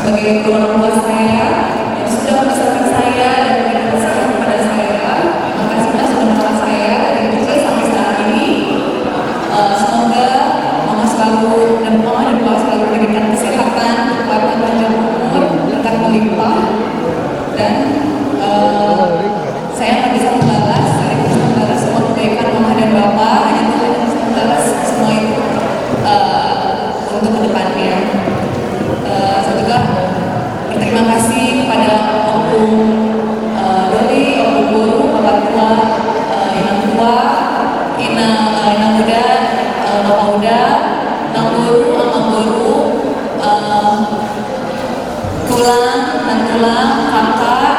sebagai orang tua saya yang sudah membesarkan saya dan memberikan nasihat kepada saya. Terima kasih sudah menolong saya dari kecil sampai saat ini. Semoga mama selalu dan papa selalu memberikan kesehatan, kekuatan, panjang umur, berkah melimpah, dan saya nggak bisa membalas semua kebaikan mama dan bapak. Hanya Tuhan yang bisa membalas semua itu untuk kedepannya. Saya juga berterima kasih kepada Opu Doli, Opu Guru, Bapak Tua, Inang Tua, Inang Muda, Bapak Muda, Inang Guru, Amang Guru, tulang, dan tulang, kakak,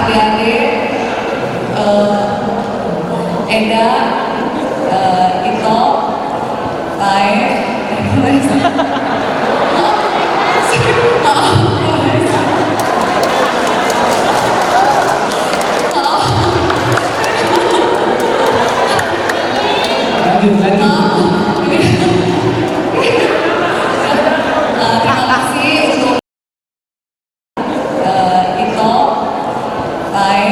adik-adik, Eda, Ito, Pai, terima kasih untuk Ito, Pai,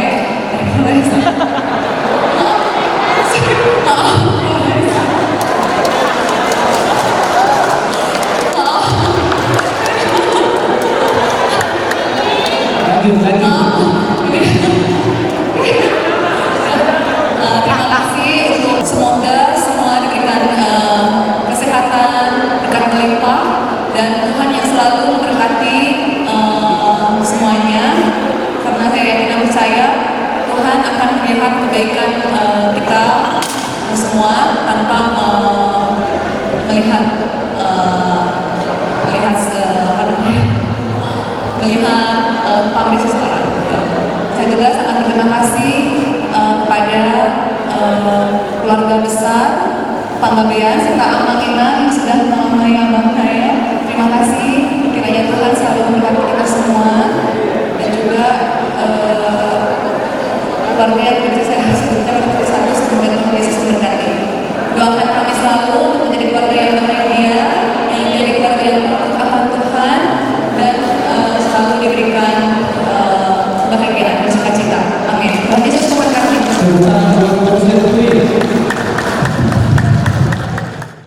terima kasih untuk semoga semua diberikan kesehatan, berkah melimpah, dan Tuhan yang selalu memberkati semuanya, karena saya yakin dan percaya Tuhan akan melihat kebaikan kita semua tanpa melihat pamrih seseorang. Saya juga sangat berterima kasih kepada keluarga besar Panggabean serta Amang Inang yang sudah menamai abang saya